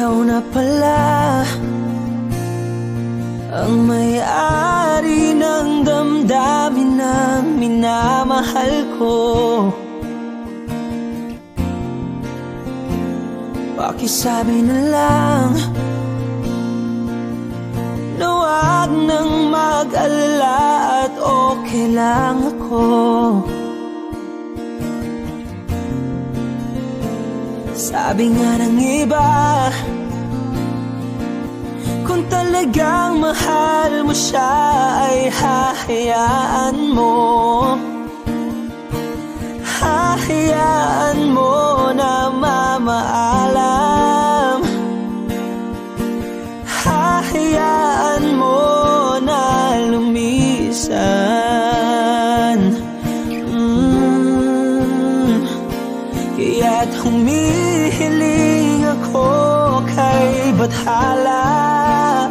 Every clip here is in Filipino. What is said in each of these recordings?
ikaw na pala ang may-ari ng damdamin ng minamahal ko. Pakisabi na lang na wag nang mag-alala at okay lang ako. Sabi nga ng iba, kung talagang mahal mo siya ay hahayaan mo. Hahayaan mo na mamaalam. Hahayaan mo na lumisan. Kaya't humihiling ako kay Bathala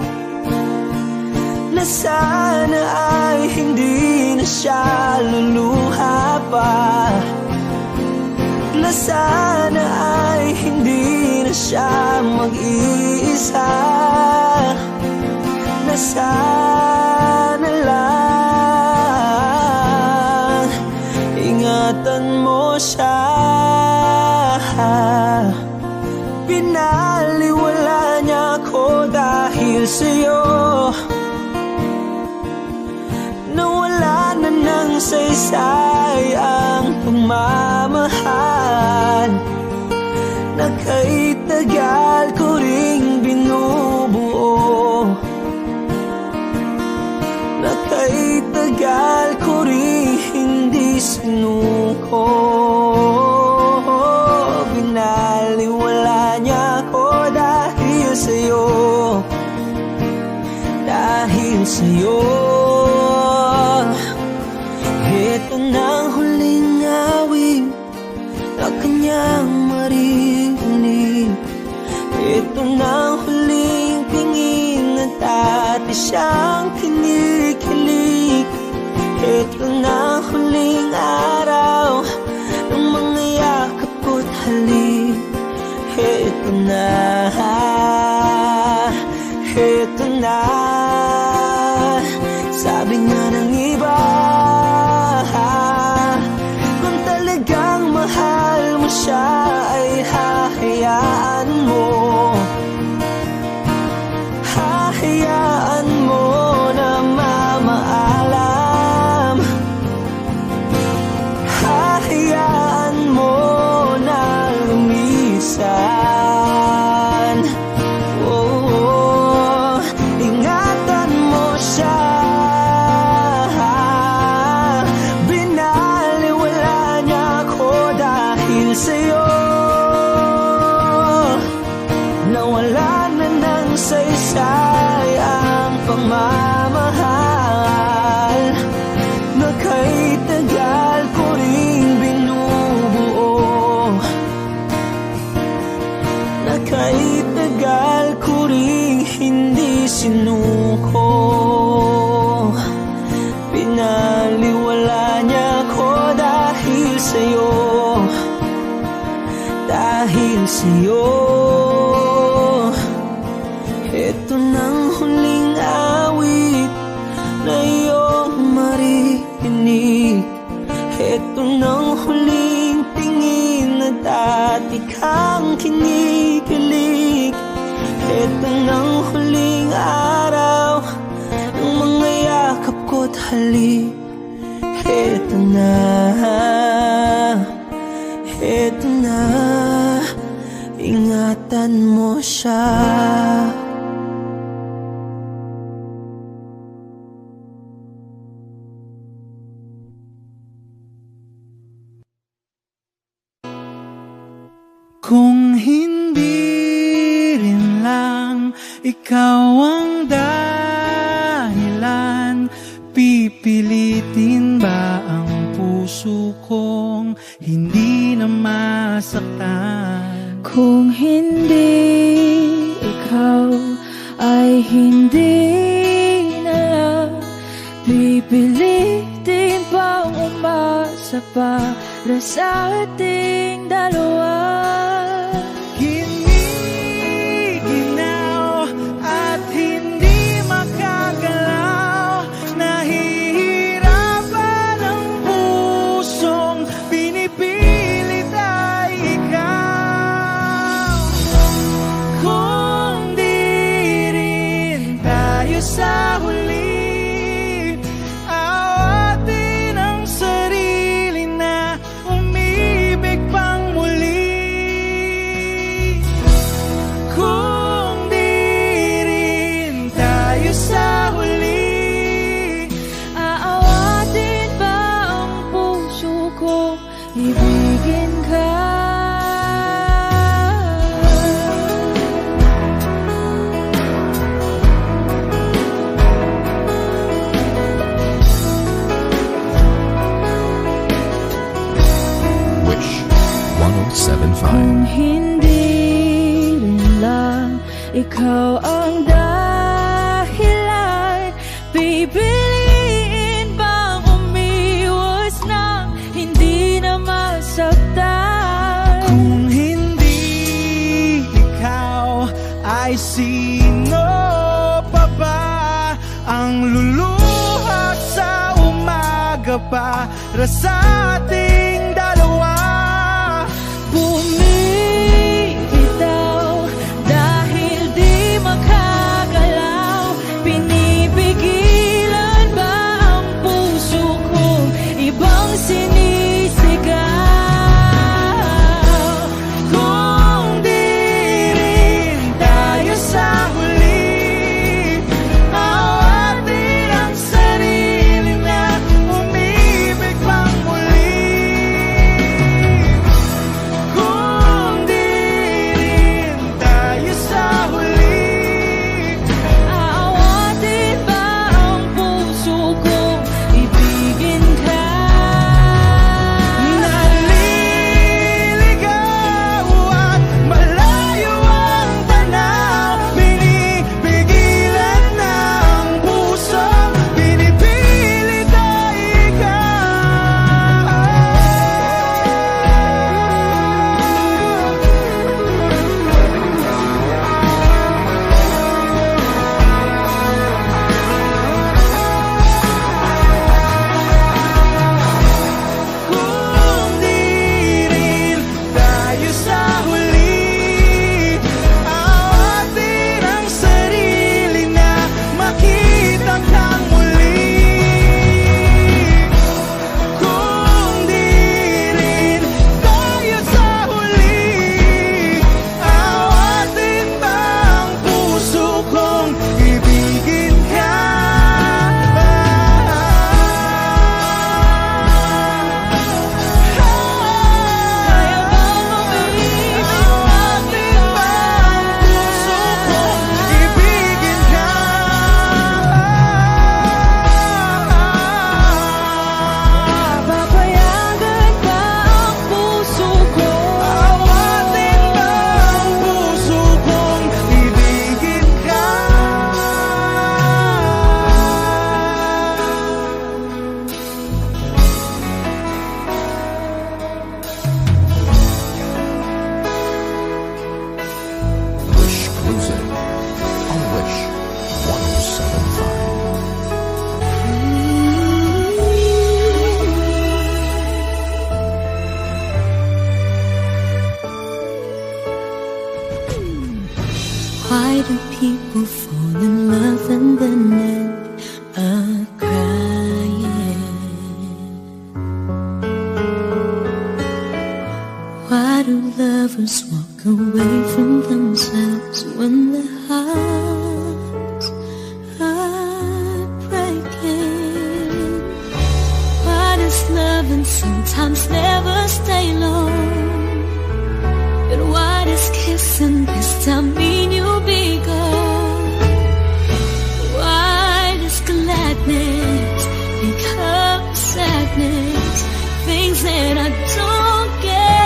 na sana ay hindi na siya luluha pa, na sana ay hindi na siya mag-iisa, na sana lang ingatan mo siya. Pinaliwala niya ako dahil sa'yo, nawala na ng saysay ang pagmamahal na kay tagal ko ring binubuo, na kay tagal ko ring hindi sinuko. Binaliwala niya ako dahil sa'yo, dahil sa'yo. Ito na ang huling awit na kanyang marinig. Ito na ang huling tingin at dati siyang kinikilig. Ito na ang huling araw ng mga yakap ko't halik. Ito na, ito na. Sabi nga ng iba, kung talagang mahal mo siya ay hahayaan mo. Hahayaan mo na mamaalam. Hahayaan mo na lumisan. Oh, ingatan mo siya. Binaliwala niya ako dahil sa'yo, nawala na ng saysay ang pagmamahal na kay tagal ko ring binubuo, na kay tagal ko ring hindi sinuko. Pinaliwala niya ako dahil sa'yo, dahil sa'yo. Ito nang huling awit na iyong marinig. Ito nang huling tingin na dati kang kinikilig. Ito nang huling araw ng mga yakap ko't halik. Ito na, ito na, ingatan mo siya. Kung hindi rin lang ikaw ang dahilan, pipilitin ba ang puso kong hindi na masaktan? Kung hindi ikaw ay hindi na lang, pipilitin bang umasa para sa ating dalawa? ibigin ka. Wish 107.5. Kung hindi rin lang ikaw ang dahilan, pipiliin bang umiwas nang hindi na masaktan? Kung hindi ikaw, ay sino pa ba ang luluha sa umaga para sa ating dalawa? Bumibitaw dahil di makagalaw, pinipigilan ba ang puso kong ibang sinisigaw? Kung di rin tayo sa huli, awatin ang sarili na umibig pang muli. Kung di rin tayo sa huli, Aawatin ba ang puso kong ibigin ka? naliligaw at malayo ang tanaw, pinipigilan ng puso, pinipilit ay ikaw. Kung di rin tayo sa huli, awatin ang sarili na makita kang muli. Kung di rin tayo sa huli, awatin ba ang puso kong ibigin ka? Kaya bang umibig Awatin ba ang puso kong ibigin ka? Papayagan ba ang puso ko? Awatin ba ang puso kong ibigin ka? Wish Cruising on Wish 107.5. Why do people fall in love and then end up crying? Why do lovers walk away from themselves when their hearts are breaking? Why does loving sometimes never stay long? But why does kissing this time mean you'll be gone? Why does gladness become sadness? Things that I don't get.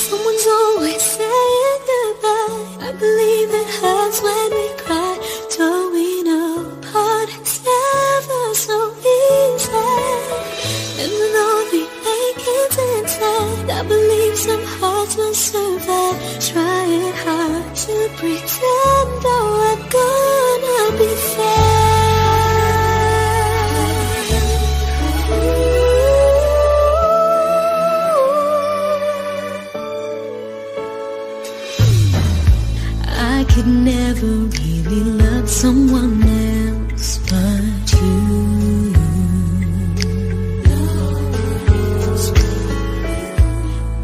Someone's always saying goodbye. I believe it hurts when we cry. Towing apart, it's never so easy. And with all the achings inside, I believe some hearts will survive. Trying hard to pretend that we're gonna be fair. I could never really love someone else but you.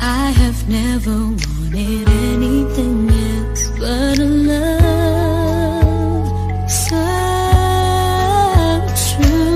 I have never wanted anything else but a love so true.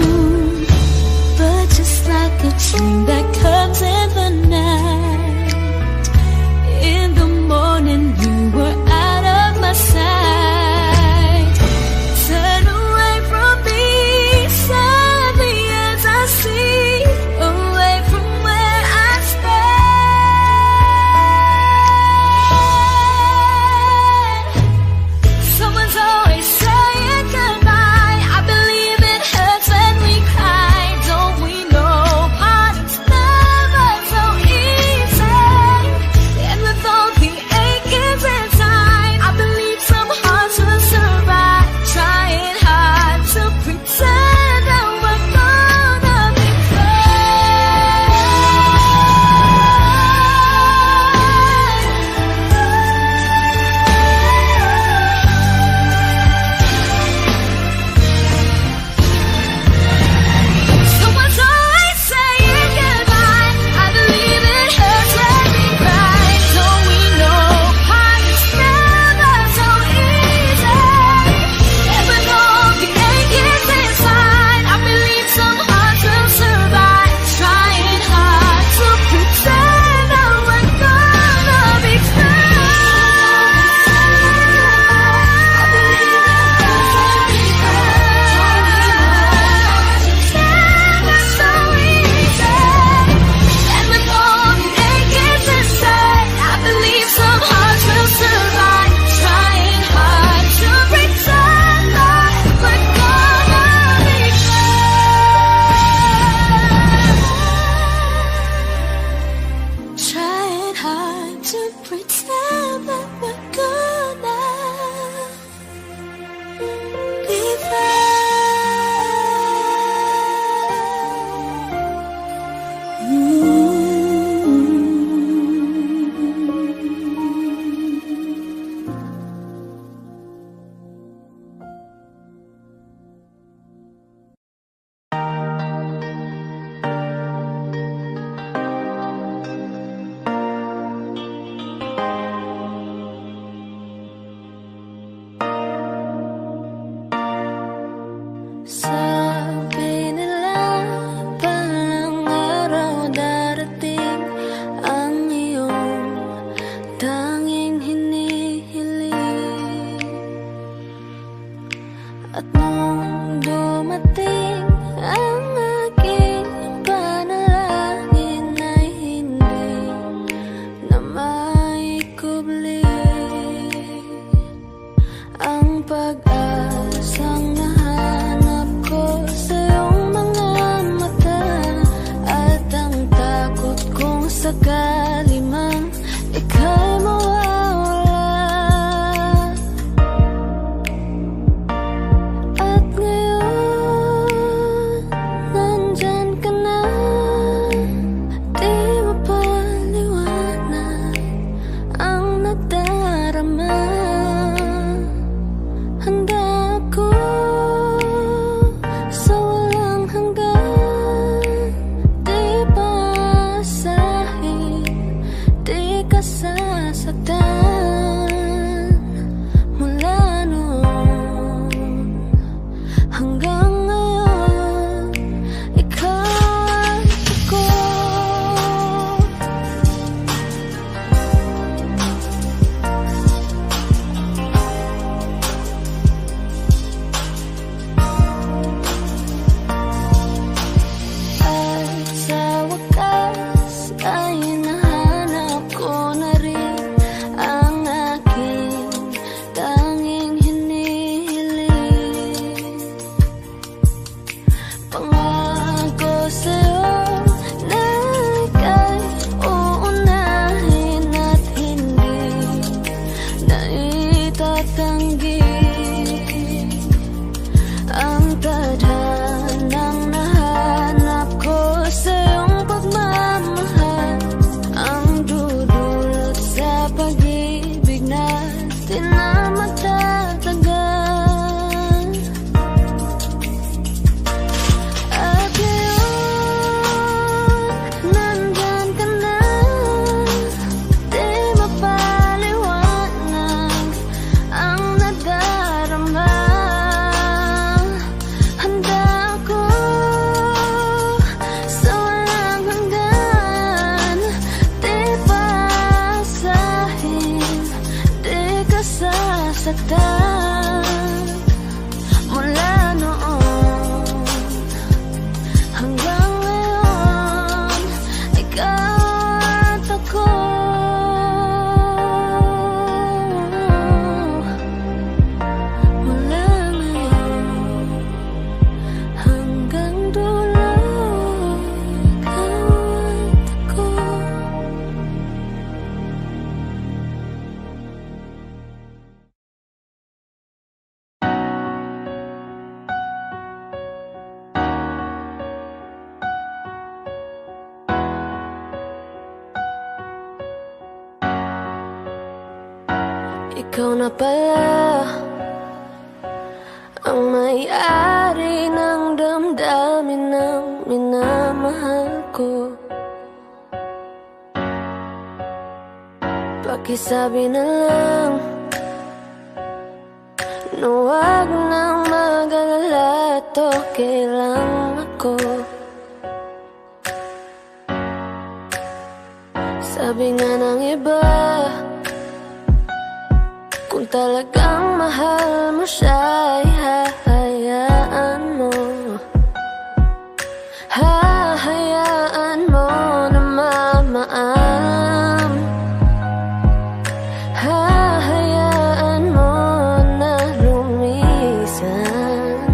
At nung dumating ang aking panalangin ay hindi na maikubli ang pag-asang nahanap ko sa iyong mga mata, at ang takot kong sakali mang ika'y mawawala. At ngayon, nandyan ka na, di mapaliwanag ang nadarama. Handa ako sa walang hanggan, di basahin, di ka sasaktan. Mula noon hanggang ngayon, ikaw at ako. At sa wakas ay nahanap ko na rin ang aking tanging hinihiling. Pangako sa'yo na ika'y uunahin at hindi na itatanggi ang tadhanang nahanap ko sa iyong pagmamahal, ang dudulot sa pag-ibig natin na magtatagal. At ngayon, nandyan ka na, di mapaliwanag ang nadarama. Handa ako sa walang hanggan, di basahin, di ka sasaktan. Mula noon hanggang ngayon, ikaw at ako. Mula ngayon hanggang dulo, ikaw at ako. Ikaw na pala ang may-ari ng damdamin ng minamahal ko. Pakisabi na lang na huwag nang mag-alala at okay lang ako. Sabi nga ng iba, kung talagang mahal mo siya ay hahayaan mo. Hahayaan mo na mamaam. Hahayaan mo na lumisan.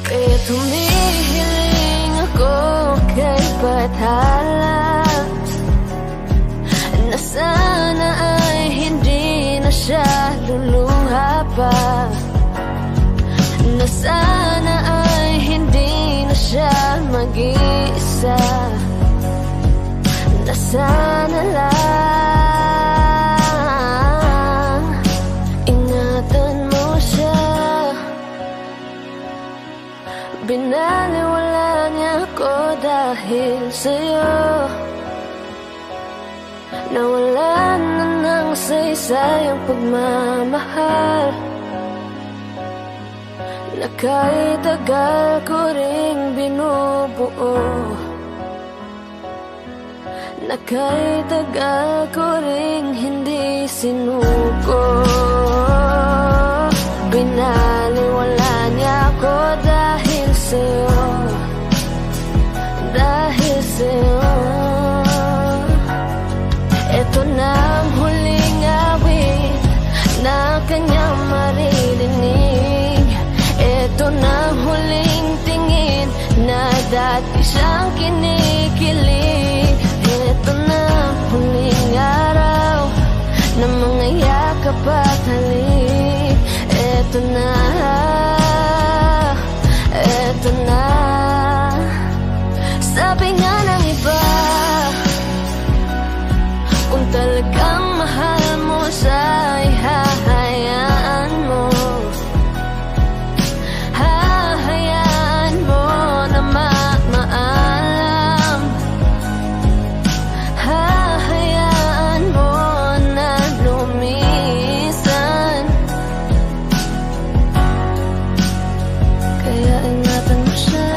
Kaya tumihiling ako kay Bathala na sana ay hindi na siya luluha pa, na sana ay hindi na siya mag-iisa, na sana lang ingatan mo siya. Binaliwala niya ako dahil sa'yo, nawala na ng saysay ang pagmamahal na kahit tagal ko ring binubuo, na kahit tagal ko ring hindi sinuko. dati siyang kinikilig. Ito na huling araw ng mga yakap at halik. Ito na, ito na. Sabi nga ng iba, kung talagang mahal mo siya, ay hahayaan mo. Hahayaan mo na maalam. Hahayaan mo na lumisan. Kaya ingatan mo siya.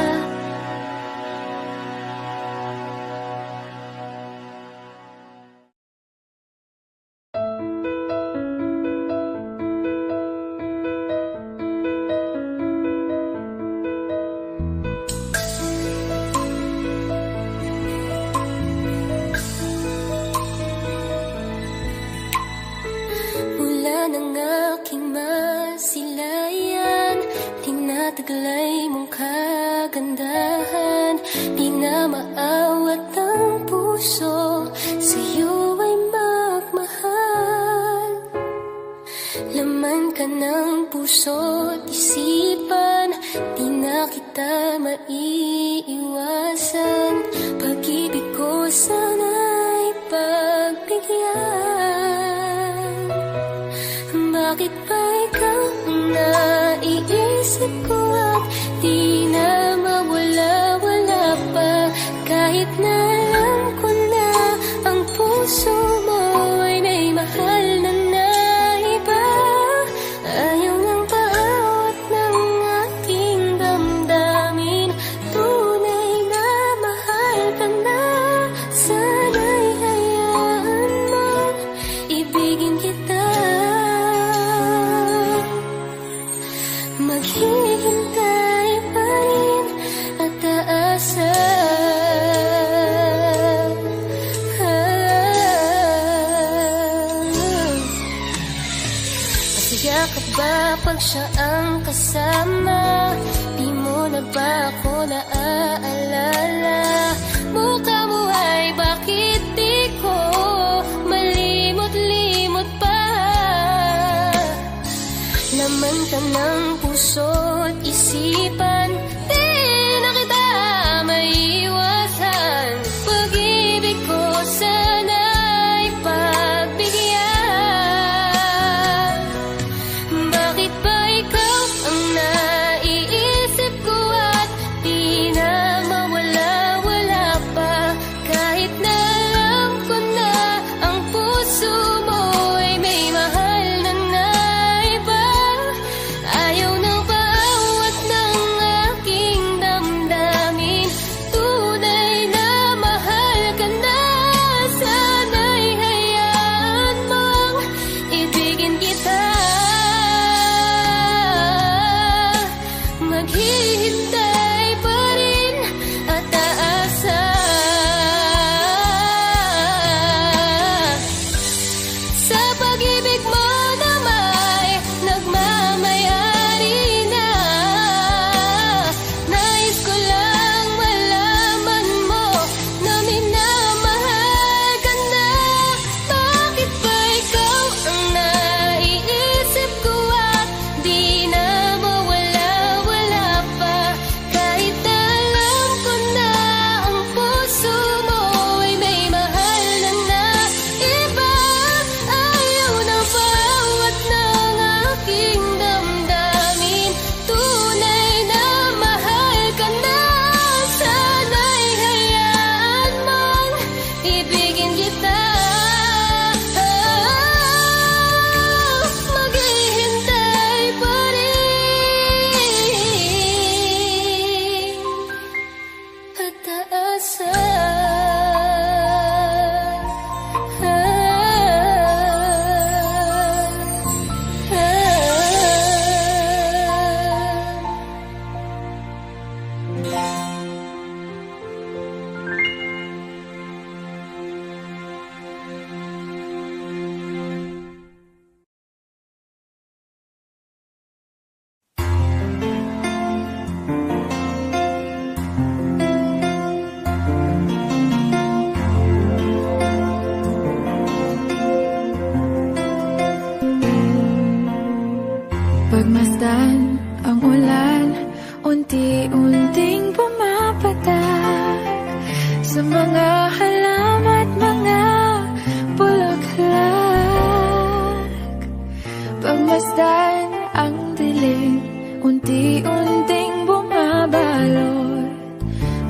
Mula ng aking masilayan, tinataglay mong kagandahan. Di na maawat ang puso, sa'yo ay magmahal. Laman ka ng puso't isipan, di na kita maiiwasan. Pag-ibig ko sana'y pagbigyan. Bakit ba ikaw ang naiisip ko at di na mawala-wala pa? Kahit na alam ko na ang puso mo ay may mahal na iba. Ayaw nang paawat ng aking damdamin. Tunay na mahal ka na. Sana'y hayaan mo, ibigin kita. Maghihintay pa rin at aasa. Masaya ka ba pag siya ang kasama? Di mo na ba ako naaalala? Mukha mo ay bakit di ko malimot-limot pa? Laman ka ng puso't isipan, di na kita maiiwasan. Pag-ibig ko sana'y pagbigyan. Bakit ba ikaw ang naiisip ko at di na mawala-wala pa? Kahit na alam ko na ang puso mo ay may mahal na iba. Ayaw nang paawat ng aking Pagmasdan ang ulan, unti-unting pumapatak sa mga halamat, mga bulaklak. Pagmasdan ang dilim, unti-unting bumabalot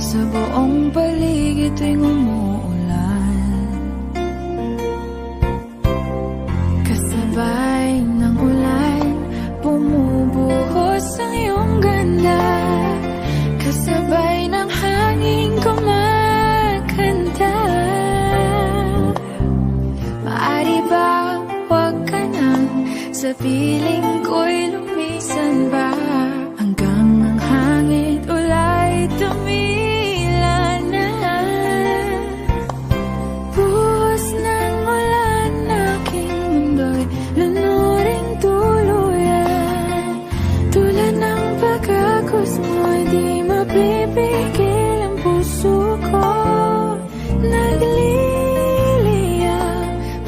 sa buong paligid tuwing umuulan. Kasabay ng ulan, bumubuhos ang iyong ganda. Kasabay ng hangin kumakanta. Maari ba wag ka nang sa piling ko'y lumisan ba? Hanggang ang hangin ulay tumila na. Buhos ng ulan, aking mundo'y lunuring tuluyan. Tulad ng pagkakos mo'y di mapipigil ang puso ko. Nagliliyab,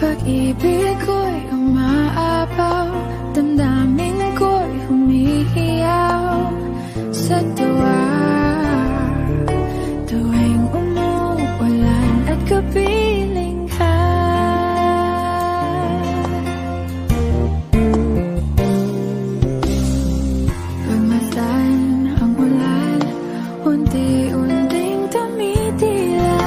pag-ibig ko'y umaapaw, damdamin ko'y humihiyaw sa tuwa. Tuwing umuulan at kapiling ka. Pagmasdan ang ulan, unti-unting tumitila.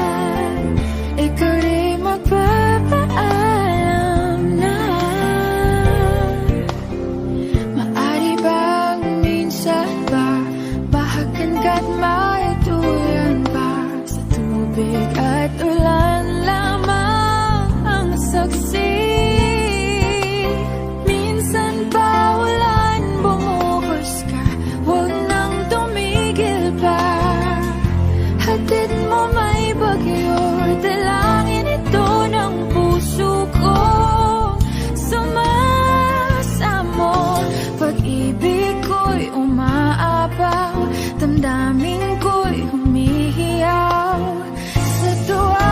Ikaw rin magpapaalam na. Maari bang minsan ba bahagan ka't maituyan pa? Sa tubig at ulan lamang ang saksi. Minsan pa ulan, bumuhos ka, huwag nang tumigil pa. Hatid mo may bagyo, dalangin ito ng puso ko. Sumasamo, pag-ibig ko'y umaapaw, damdamin ko'y humihiyaw sa tuwa.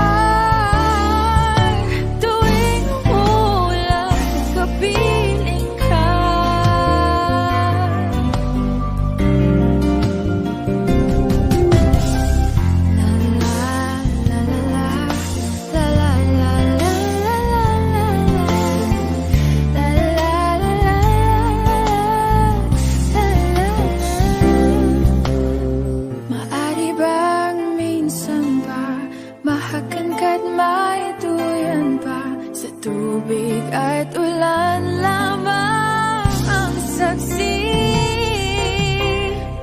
Tuwing umuulan, kapiling ka. Maari bang minsan ba mahakan ka't maituyan pa? Sa tubig at ulan lamang ang saksi.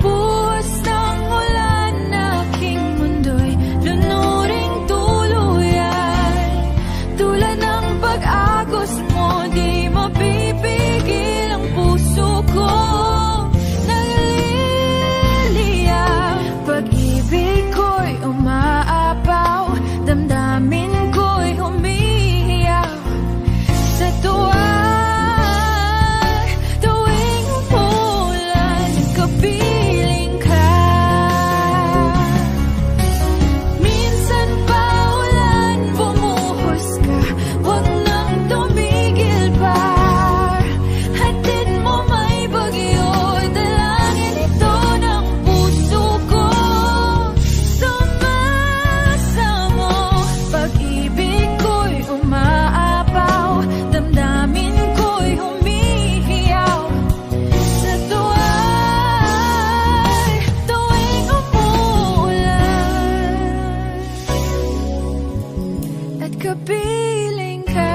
Buhos ng ulan, aking mundo'y lunuring tuluyan. Tulad ng pag-agos mo, di mapipigil ang puso ko. Nagliliyab, pag-ibig ko'y umaapaw, damdamin ko'y humihiyaw sa tuwa. Tuwing umuulan, kapiling ka. Minsan pa ulan, bumuhos ka, huwag nang tumigil pa. Hatid mo may bagyo, dalangin ito ng puso ko. Sumasamo, pag-ibig ko'y umaapaw, damdamin ko'y humihiyaw sa tuwa. Tuwing umuulan at kapiling ka.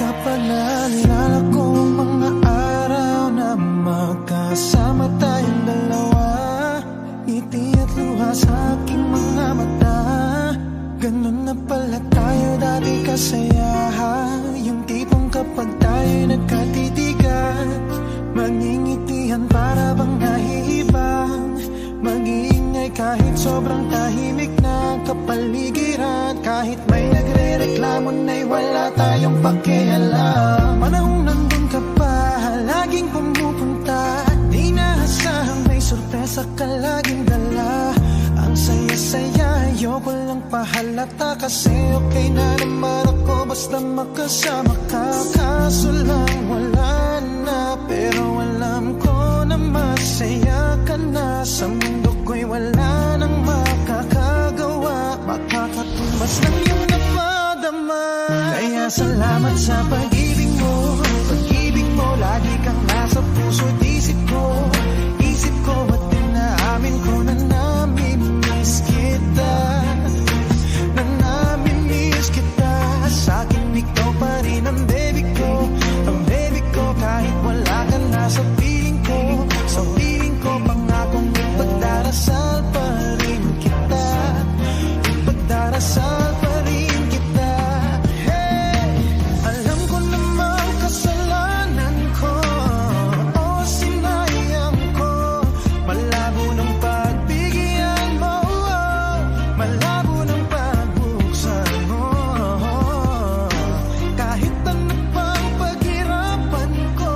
Kapag naalala ko ang mga magkasama tayong dalawa. Ngiti at luha sa aking mga mata. Ganun na pala tayo dati kasaya. Yung tipong kapag tayo nagkatitigan, mangingitihan para bang nahihibang. Mag-iingay kahit sobrang tahimik na kapaligiran. Kahit may nagre-reklamo na'y wala tayong pakialam. Panahong nandun ka pa, laging pumupunta. Di naasahang may sorpresa ka laging dala. Ang saya-saya, ayoko lang pahalata. Kasi okay na naman ako basta makasama ka. Kaso lang wala na, pero alam ko na masaya ka na. Sa mundo ko'y wala nang makakagawa. Makakatumbas ng iyong napadama. Kaya salamat sa pag-ibig mo. Pag-ibig mo, lagi kang nasa puso't isip ko. Isip ko at inaamin ko na namimiss kita. Na namimiss kita. Sa akin ikaw pa rin ang baby ko. Ang baby ko kahit wala ka na sa piling ko. Sa piling ko pangakong ipagdarasal pa rin kita. Ipagdarasal pa rin kita. Hey, alam ko naman kasalanan ko. O sinayang ko. Malabo ng pagbigyan mo. Malabo ng pagbuksan mo. Kahit ano pang paghirapan ko.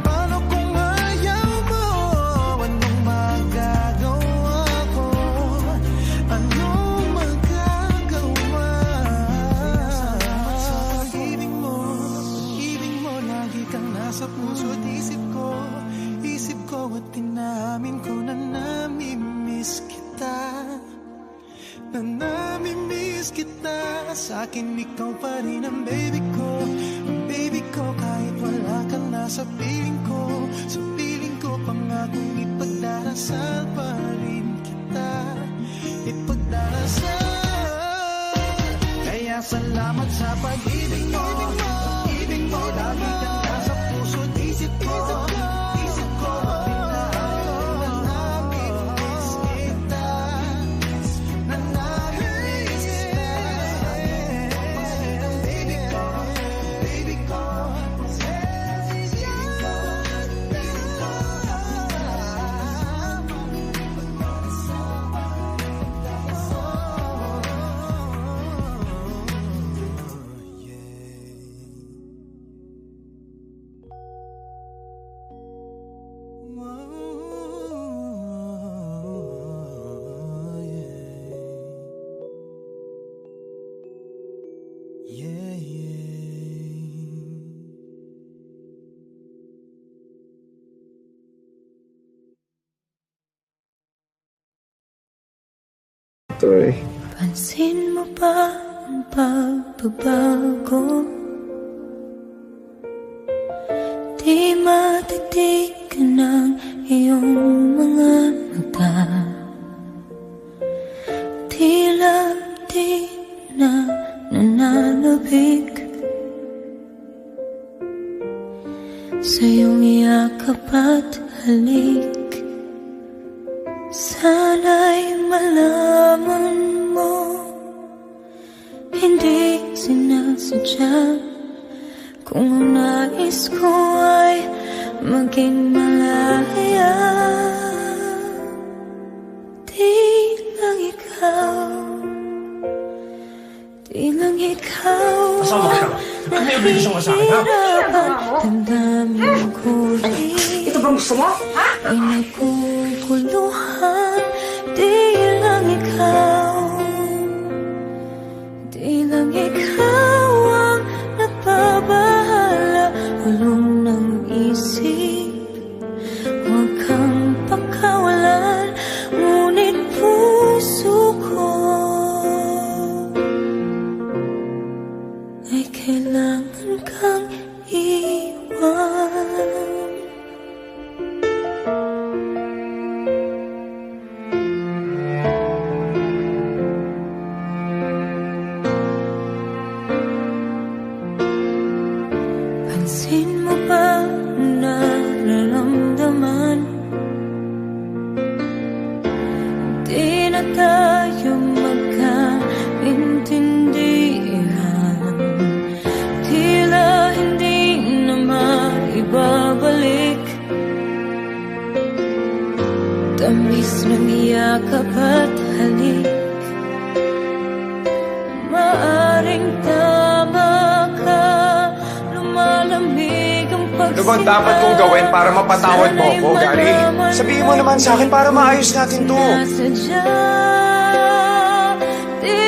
Paano kung ayaw mo? Anong magagawa ko? Anong magagawa? Sa pag-ibig mo, lagi kang nasa puso't isip ko. Isip ko at tinamin ko na namimiss kita. Na namimiss kita. Sa akin ikaw pa rin ang baby ko. Ang baby ko kahit wala ka na sa piling ko. Sa piling ko pangakong ipagdarasal pa rin kita. Ipagdarasal. Kaya salamat sa pag-ibig mo. Pag-ibig mo lagi kang nasa puso't isip ko. Isip ko namimiss kita. Na namimiss kita. Baby ko, baby ko. Pansin mo ba ang pagbabago? Di matitigan ng iyong mga mata. Tila di na nananabik sa iyong yakap at halik. Sana'y malaman mo, hindi sinasadya. Kung ang nais ko ay maging malaya, di lang ikaw, di lang ikaw ang nahihirapan. Damdamin ko rin Ito bang gusto mo? Ha? ay naguguluhan. Di lang ikaw, di lang ikaw ang nagbabahala. Ulong ng isip, huwag kang pagkawalan. Ngunit puso ko ay kailangan kang iwan. Pansin mo ba ang nararamdaman? yakap at halik. Maaring tama ka, lumalamig ang Ano ba dapat kong gawin para mapatawad mo ako, Gary? Sabihin mo naman sa akin para maayos natin to. Nasadya, di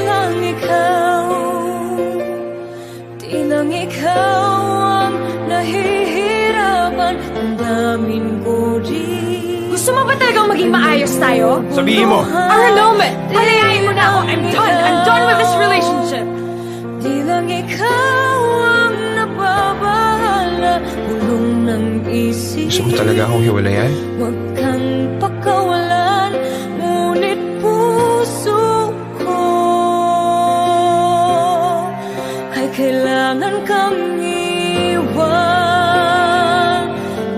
lang ikaw, di lang ikaw ang nahihirapan. Ang damin ko rin. Gusto mo ba talagang maging maayos tayo? Sabihin mo. Arlo, palayain mo na ako. I'm done. I'm done with this relationship. Di lang ikaw ang nababahala, bulong ng isip. Gusto mo talaga akong hiwalayan? Huwag kang pakawalan, ngunit puso ko ay kailangan kang iwan.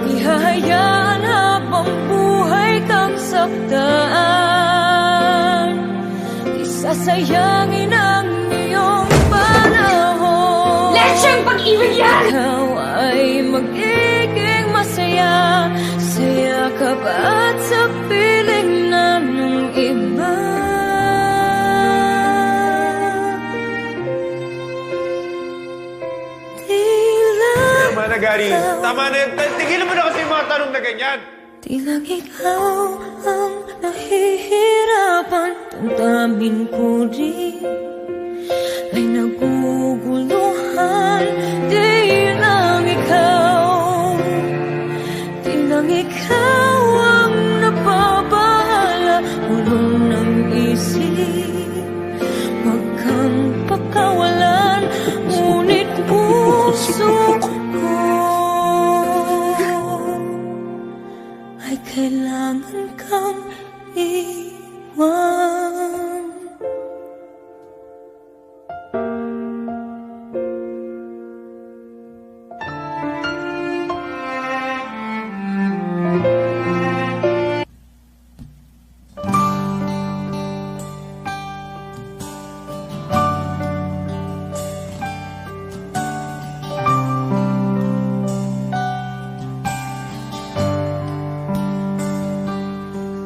Di hahayaan habang buhay kang saktan. Di sasayangin ang iyong panahon. Lecheng pag-ibig yan! Ikaw ay magiging masaya sa yakap at sa piling ng iba. Di lang Tama na, Gary. Tama na. Tigilan mo na kasi yung mga tanong na ganyan. Di lang ikaw ang nahihirapan. Damdamin ko rin ay naguguluhan. Di lang ikaw, di lang ikaw ang nababahala, bulong ng isip. Huwag kang pakawalan, ngunit puso ko ay kailangan kang iwan.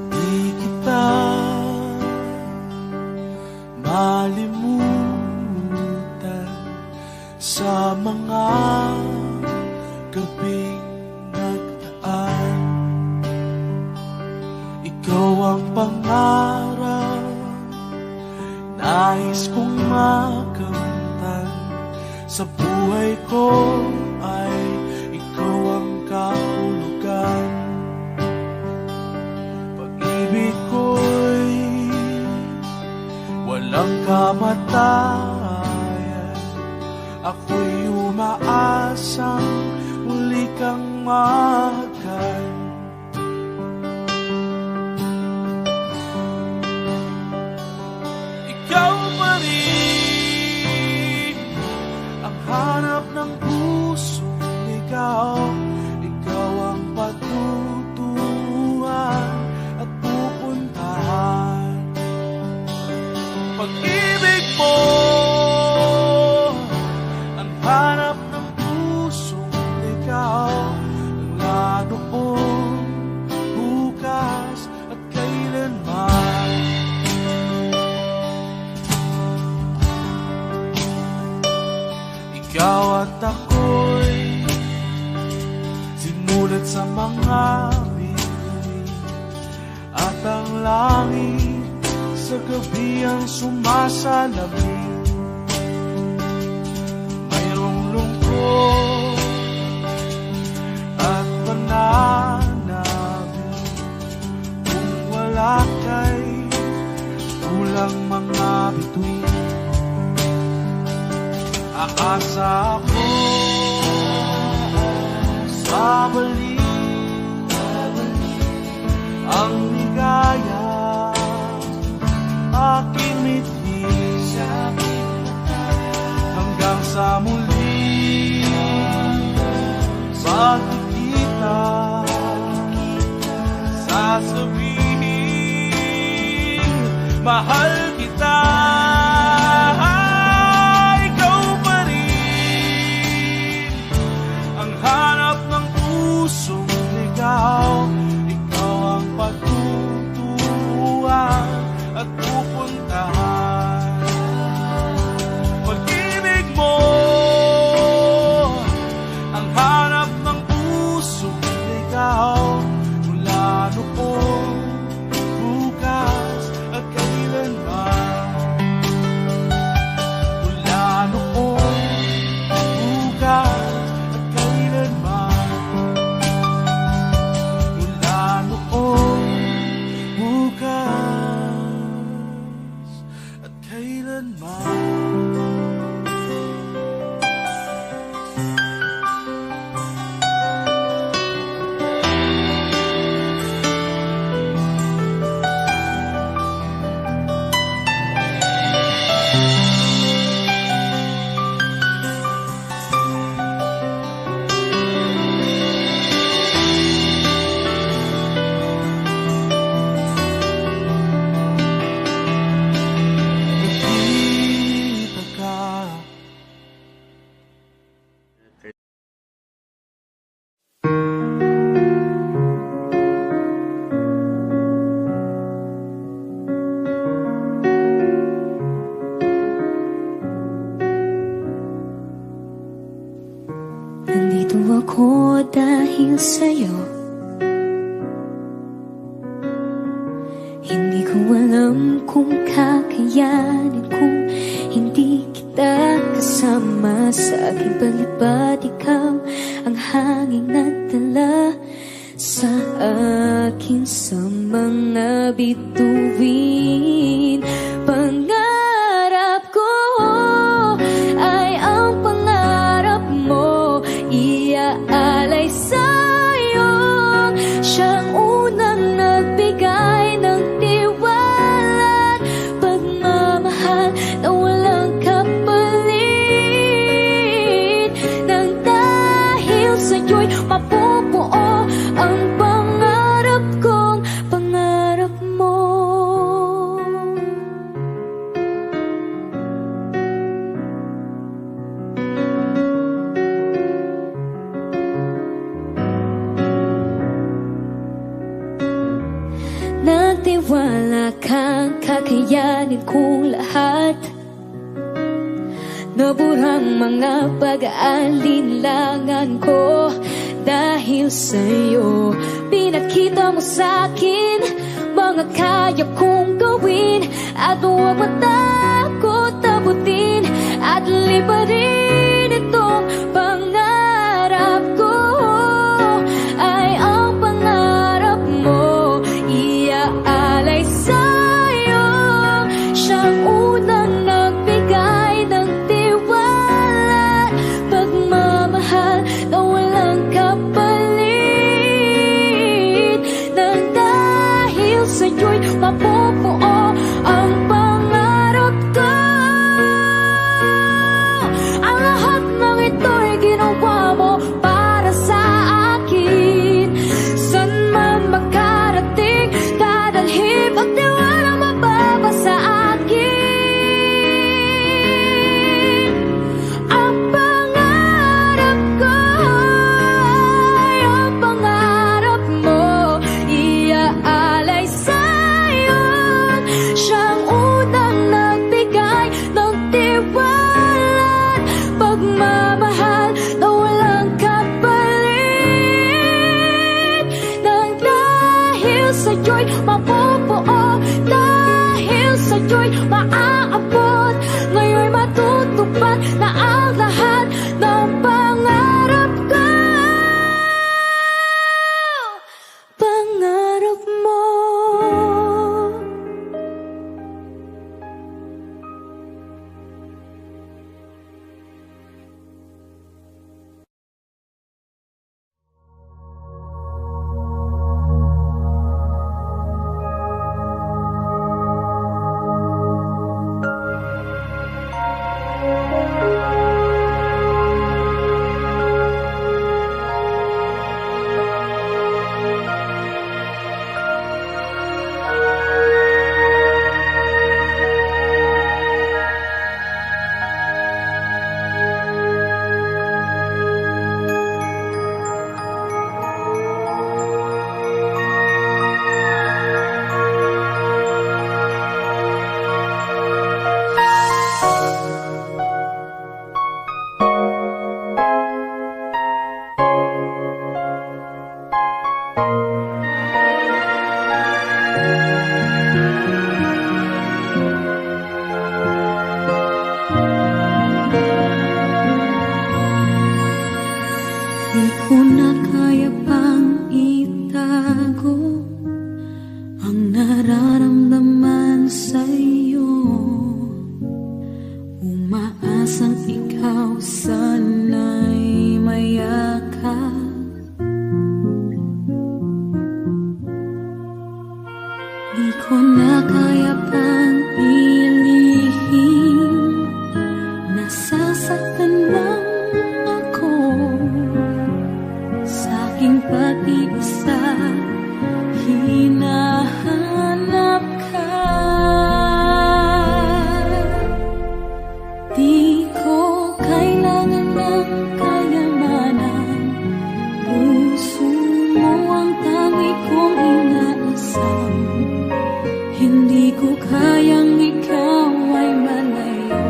Di kita malimutan sa mga gabing nagdaan. Ikaw ang pangarap, nais kong makamtan. Sa buhay ko ay ikaw ang kahulugan. Pag-ibig ko'y walang kamatayan. Ako'y umaasang muli kang mahal. Ikaw pa rin ang hanap ng pusong ikaw. Ikaw ang patutunguhan at pupuntahan. Pag-ibig mo ang hanap ng pusong ikaw. Ang naroon bukas at kailanman. Ikaw at ako'y simulat sa mga bituin, at ang langit sa gabi ang sumasalamin. Mayroong lungkot at pananabik. Kung wala kay kulang mga bituin. Aasa ako sa balik ang ligaya aking mithi hanggang sa muli. hinahanap ng puso ikaw mula noon, bukas at kailanman. Mula noon, bukas at kailanman. Mula noon, bukas at kailanman. Nandito ako dahil sa'yo. Hindi ko alam kung kakayanin kung hindi kita kasama sa aking palibad. Ikaw ang hanging nagdala sa akin sa mga bituin. Pangarap ko ay ang pangarap mo, iaalay sa'yo. Siyang unang nagbigay ng tiwala at pagmamahal na walang kapalit. Nang dahil sa'yo'y mapubuo ang pangarap kong pangarap mo. Nagtiwala kang kakayanin kong lahat. Naburang mga pag-aalinlangan ko. Dahil sa'yo, pinakita mo sa'kin mga kaya kong gawin. At huwag matakot abutin at liparin itong pangarap ko. Ay ang pangarap mo, iaalay sa'yo. Siyang unang nagbigay ng tiwala, pagmamahal na walang kapalit. Nang dahil sa'yo'y mapupuo ang pangarap ko. Ang Di ko na kaya pang itago ang nararamdaman sa'yo. Umaasang ikaw sana'y mayakap. Di ko na kaya pang ilihim, nasasaktan lang ako sa aking pag-iisa. Hinahanap ka. Di ko kailangan ng kayamanan, puso mo ang tangi kong inaasam. Hindi ko kayang ikaw ay malayo,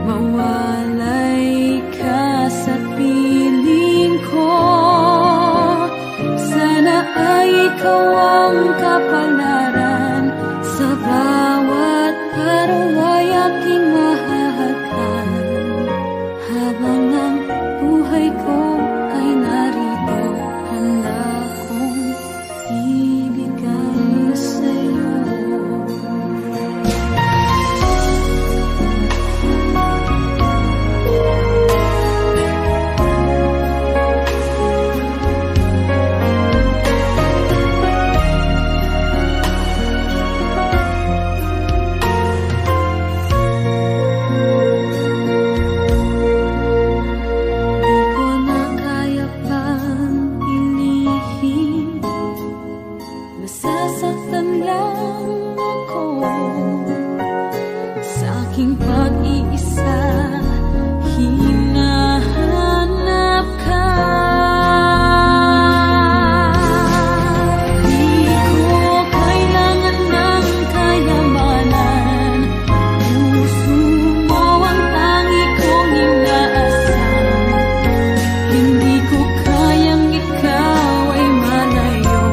mawalay ka sa piling ko. Sana ay ikaw ang kapalaran, sa bawat araw ay aking mahahagan. Habang ang buhay ko ay narito, handa kong ibigay sa'yo. Nasasaktan lang ako sa aking pag-iisa. Hinahanap ka. Di ko kailangan ng kayamanan, puso mo ang tangi kong inaasam. Hindi ko kayang ikaw ay malayo,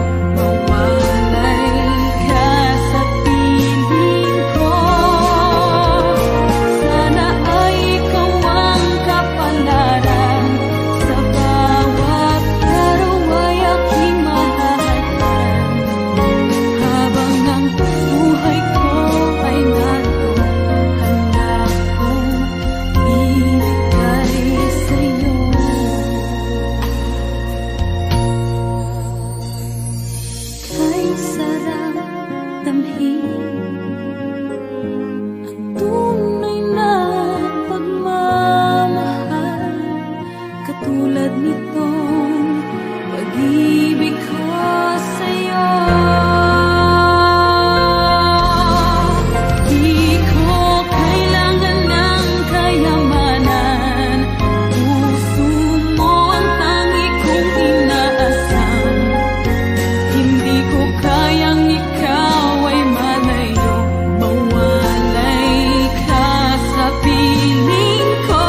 katulad nitong pag-ibig ko sa'yo. Di ko kailangan ng kayamanan, puso mo ang tangi kong inaasam. Hindi ko kayang ikaw ay malayo, mawalay ka sa piling ko.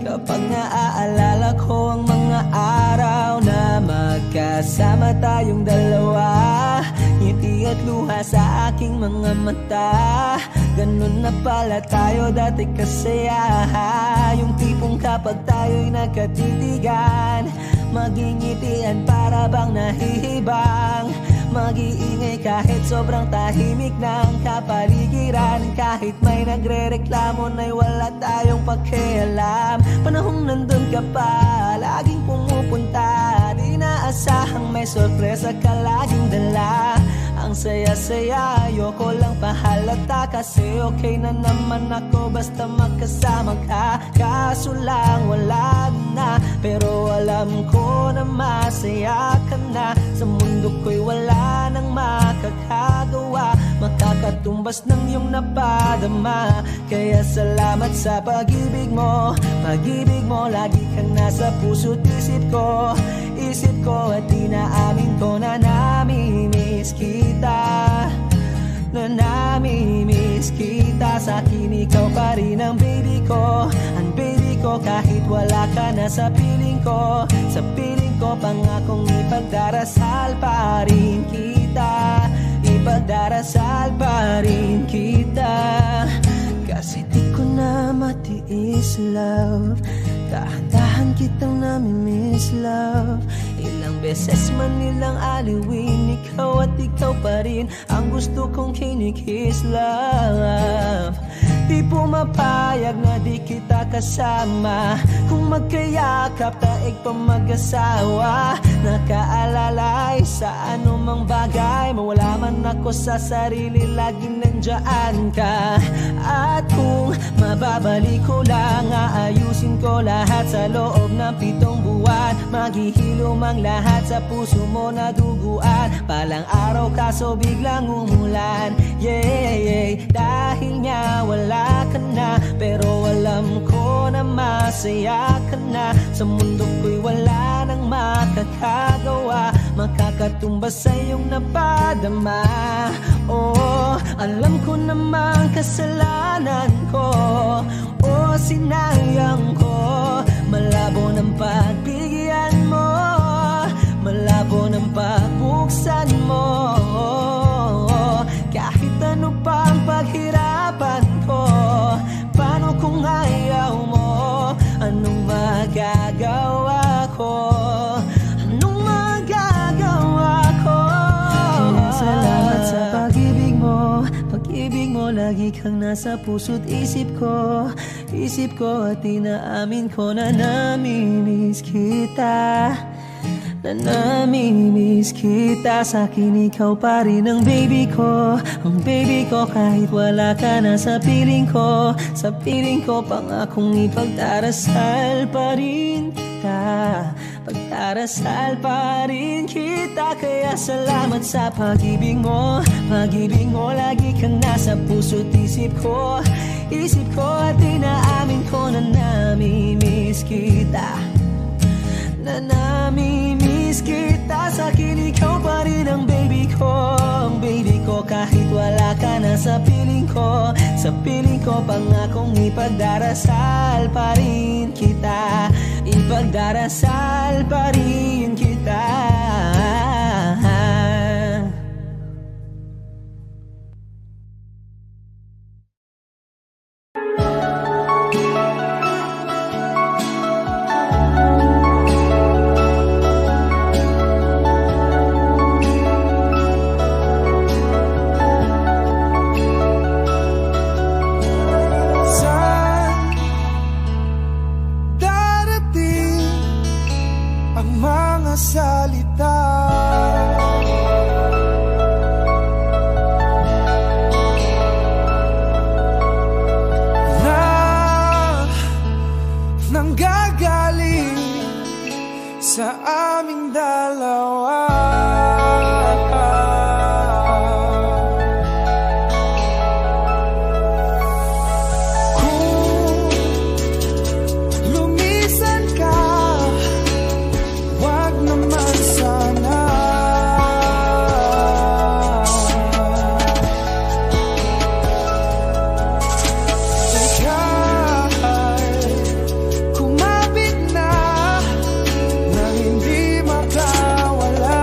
Kapag naaalala ko ang mga araw na magkasama tayong dalawa, ngiti at luha sa aking mga mata. Ganun na pala tayo dati kasaya, yung tipong kapag tayo'y nagkatitigan, magingitian para bang nahihibang. Mag-iingay kahit sobrang tahimik ng kapaligiran, kahit may nagre-reklamo na'y wala tayong pakialam. Panahong nandun ka pa, laging pumupunta may sorpresa ka laging dala. Ang saya-saya, ayoko lang pahalata, kasi okay na naman ako basta magkasama ka. Kaso lang wala na, pero alam ko na masaya ka na. Sa mundo ko'y wala nang makakagawa, makakatumbas ng iyong napadama. Kaya salamat sa pag-ibig mo. Pag-ibig mo, lagi kang nasa puso't isip ko. Isip ko at inaamin ko na namimiss kita. Na namimiss kita. Sa'kin ikaw pa rin ang baby ko. Ang baby ko kahit wala ka na sa piling ko. Sa piling ko pangakong ipagdarasal pa rin kita. Ipagdarasal pa rin kita. Kasi di ko na matiis, love. Dahan-dahan kitang namimiss, love. Ilang beses man nilang aliwin, ikaw at ikaw pa rin ang gusto kong kinikiss, love. Di pumapayag na di kita kasama. Kung magkayakap taig pa mag-asawa. Nakaalalay sa anumang bagay. Mawala man ako sa sarili, laging nandyan ka. At kung mababalik ko lang, aayusin ko lahat sa loob ng 7 buwan. Maghihilom ang lahat sa puso mo na duguan. Palang araw kaso biglang umulan. Yeah, yeah. Dahil nga wala ka na, pero alam ko na masaya ka na. Sa mundo ko'y wala nang makakagawa, makakatumbas sa iyong napadama. Oh, alam ko namang kasalanan ko. Oh, sinayang ko. Malabo ng pagbigyan mo, malabo ng pagbuksan mo. Kahit ano pang paghirapan ko, paano kung ayaw mo? Anong magagawa ko? Anong magagawa ko? Kaya salamat sa pag-ibig mo. Pag-ibig mo, lagi kang nasa puso't isip ko. Isip ko at inaamin ko na namimiss kita. Na namimiss kita. Sa'kin ikaw pa rin ang baby ko. Ang baby ko kahit wala ka na sa piling ko. Sa piling ko pangakong ipagdarasal pa rin kita. Pagdarasal pa rin kita. Kaya salamat sa pag-ibig mo. Pag-ibig mo, lagi kang nasa puso't isip ko. Isip ko at inaamin ko na namimiss kita. Na namimiss kita. Sa'kin ikaw pa rin ang baby ko. Ang baby ko kahit wala ka na sa piling ko. Sa piling ko pangakong ipagdarasal pa rin kita. Ipagdarasal pa rin kita. Salita na nanggagaling sa aming dalawa. Kumapit na hindi makawala.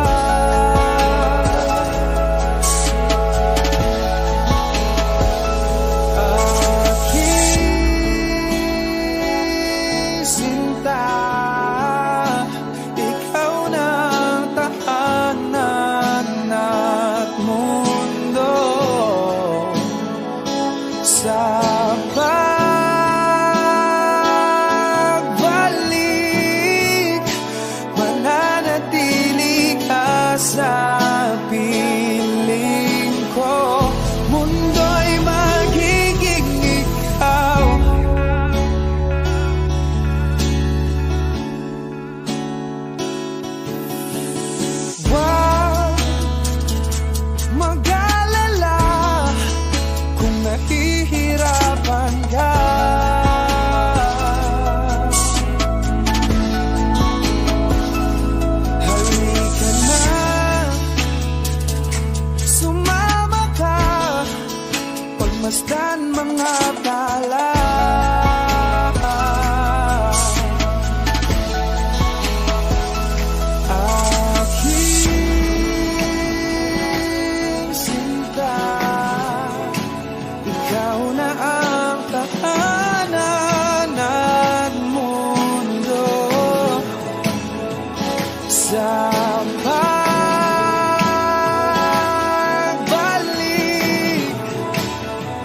sa pagbalik,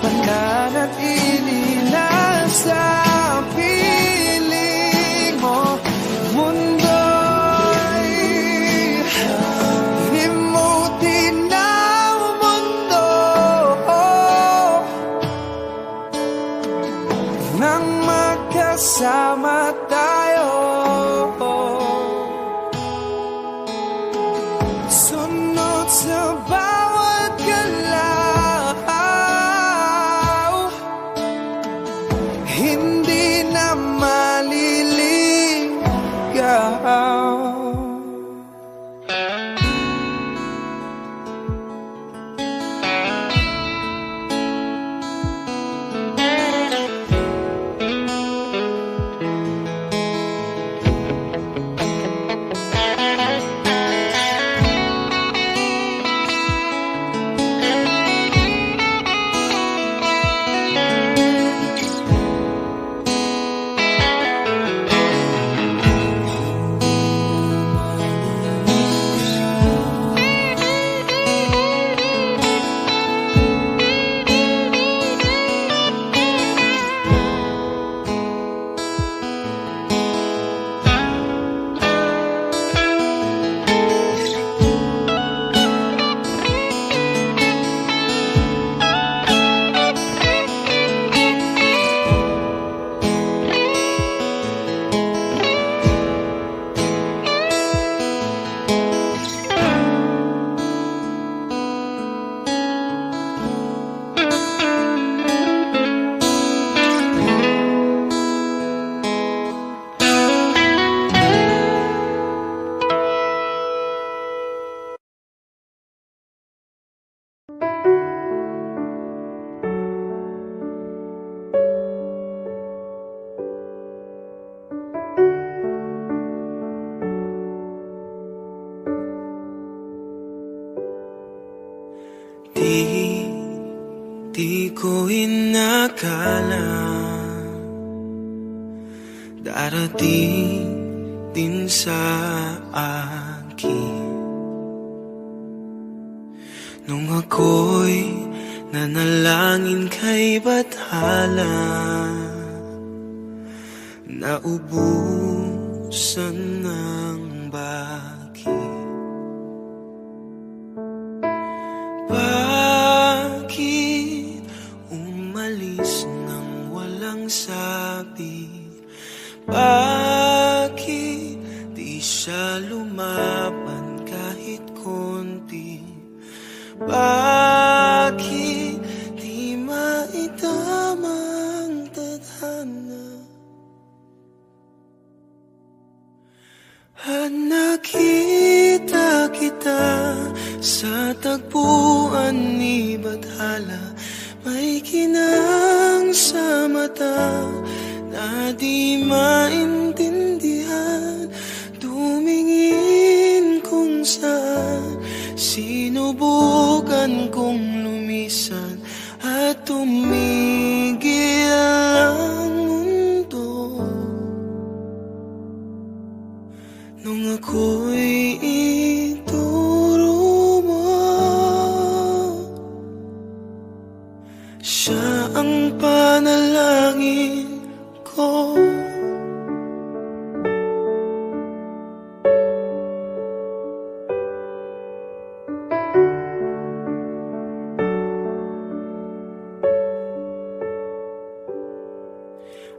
mananatili na sa piling mo. Mundo'y limutin ng mundo nang magkasama tayo. Sunod sa bawat galaw, hindi na maliligaw. Di ko inakala darating din sa akin nung ako'y nanalangin kay Bathala, naubusan ng bakit. Bakit umalis nang walang sabi? Bakit di siya lumaban kahit konti? Bakit di maitama ang tadhana? At nakita kita sa tagpuan ni Bathala, may kinang sa mata na di maintindihan. Tumingin kung saan, sinubukan kong lumisan at tumigil ang mundo. Nung ako'y ituro mo, siya ang panalangin ko.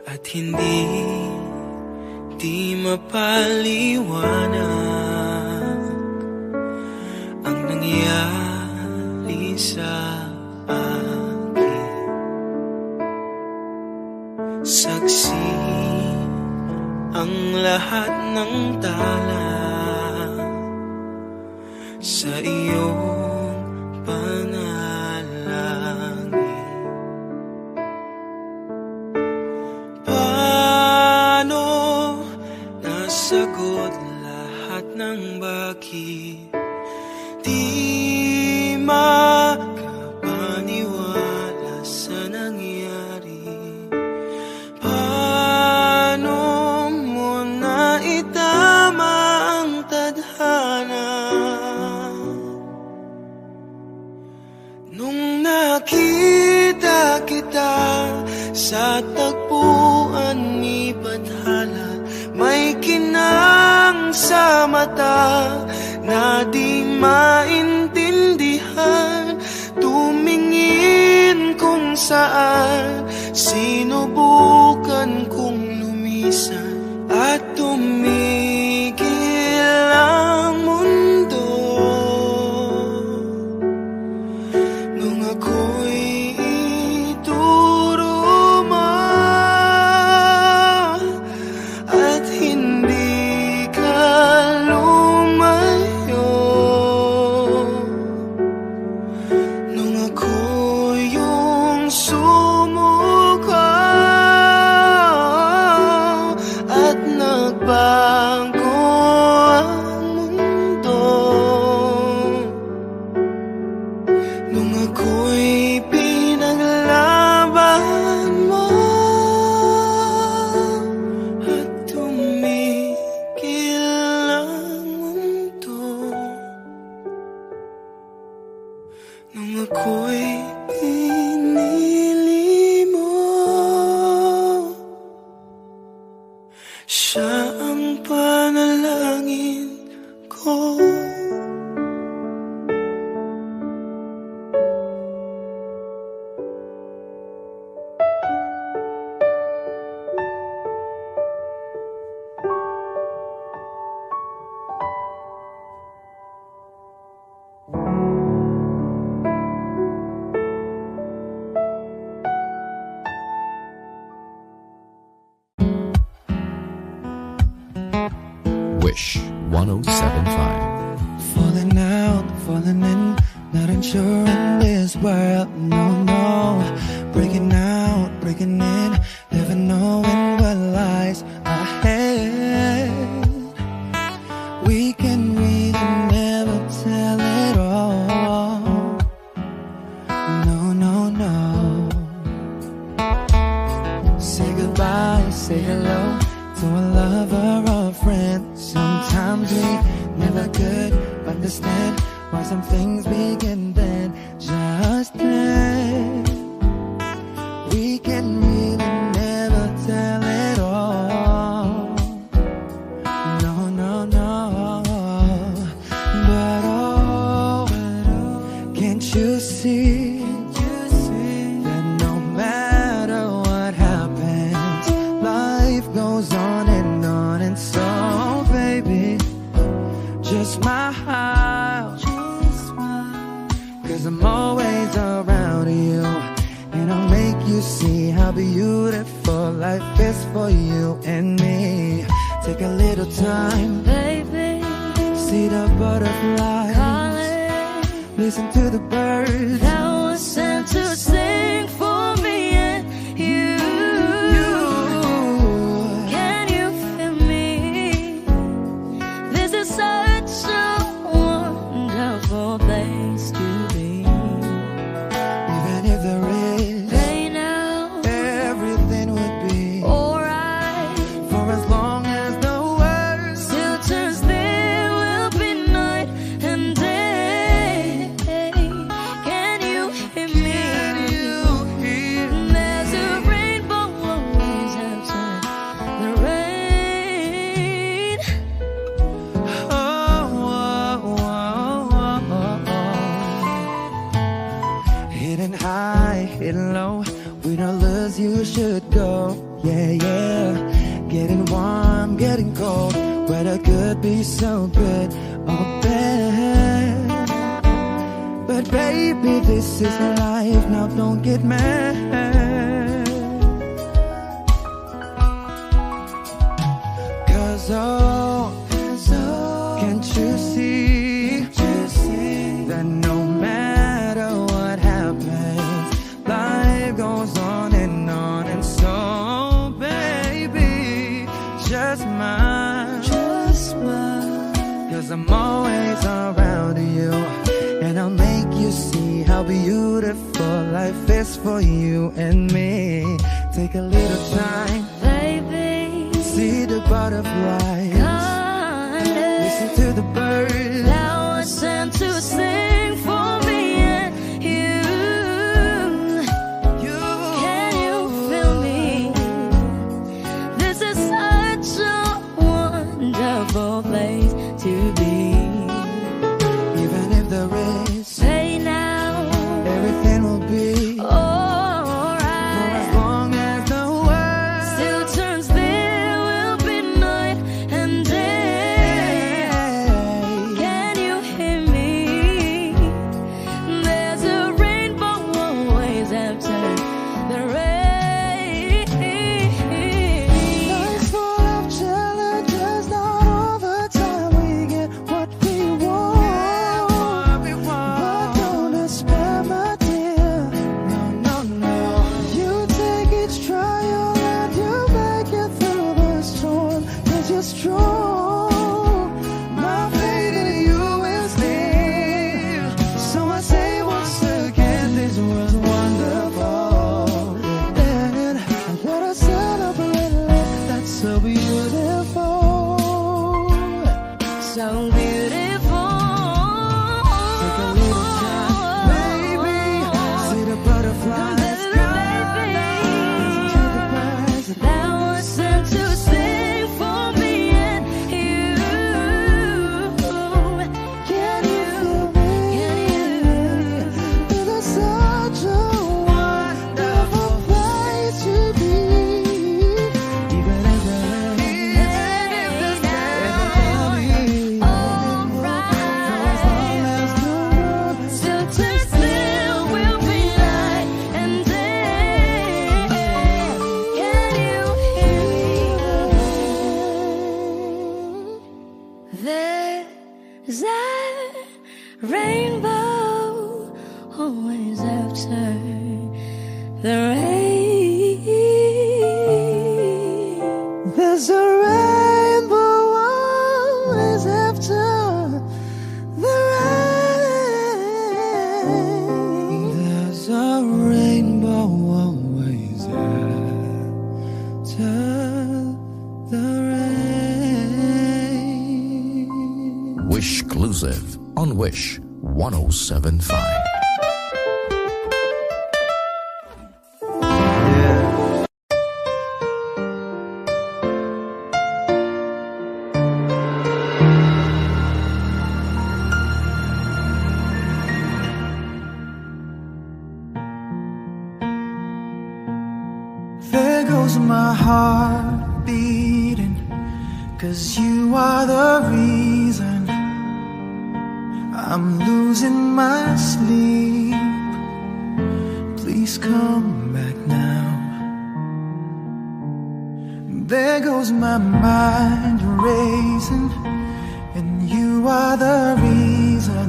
At hindi di mapaliwanag ang nangyari sa akin. Saksi ang lahat ng tala sa iyong panalangin. Paano nasagot lahat ng bakit? Di makapaniwala sa nangyari. Paano mo na itama ang tadhana? Sa tagpuan ni Bathala, may kinang sa mata na di maintindihan. Tumingin kung saan, sinubukan kong lumisan at tumigil ang mundo. Nung ako'y ituro mo at hindi ka lumayo, nung ako yung sumuko at nagbago ang mundo, nung ako'y pinaglaban mo at tumigil ang mundo, nung ako'y pinili mo. Siya ang panalangin ko. Wish 1075. Falling out, falling in, not unsure in this world, no, no. Breaking out, breaking in, never knowing what lies ahead. We can really never tell it all, no, no, no. Say goodbye, say hello to a lover or a friend. Sometimes we never could understand why some things begin then, just then. We can really never tell it all, no, no, no. But oh, can't you see that no matter what happens, life goes on, and so baby, just smile, cause I'm always around you, and I'll make you see how beautiful life is for you and me. Take a little time, Baby, see the butterflies, calling, listen to the birds. that was sent to sing for me and you. Can you feel me? This is such a wonderful place to be. Even if there is Right now, everything would be alright. for as long as the world Still turns, there will be night and day. Can you hear me? There's a rainbow always outside the rain. Hidden high, hidden low, we don't lose, you should go. Yeah, yeah. Getting warm, getting cold, weather could be so good or bad. But baby, this is life, now don't get mad. Cause oh, can't you see that no matter what happens, life goes on, and so baby, just smile, cause I'm always around you, and I'll make you see how beautiful life is for you and me. Take a little time, Baby, see the butterflies, calling, listen to the birds. that was sent to sing for me and you. Can you feel me? beautiful. Take a little time, baby. See the butterflies That was sent to sing for me and you. Can you? It is such a wonderful place to be. Even if the Still to still will be night and day. Can you hear me? There's a rainbow always after the rain. there's a rainbow always after the rain. There's a rainbow always after the rain. Wish exclusive on Wish 1075. There goes my heart beating, 'cause you are the reason I'm losing my sleep. Please come back now. There goes my mind racing, and you are the reason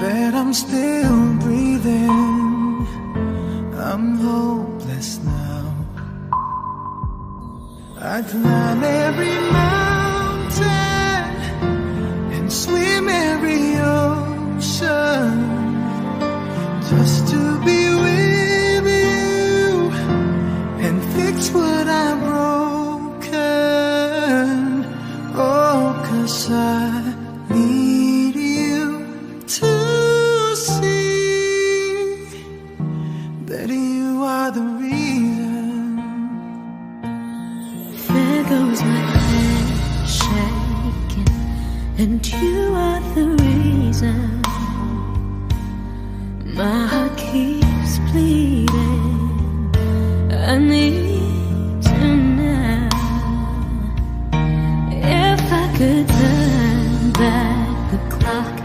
that I'm still breathing. I'm hopeless now. I'd climb every mountain and swim every ocean just to be with you and fix what I've broken. Oh, 'cause I need you to see that you are the reason. There goes my head shaking, and you are the reason. My heart keeps bleeding. I need you now. If I could turn back the clock,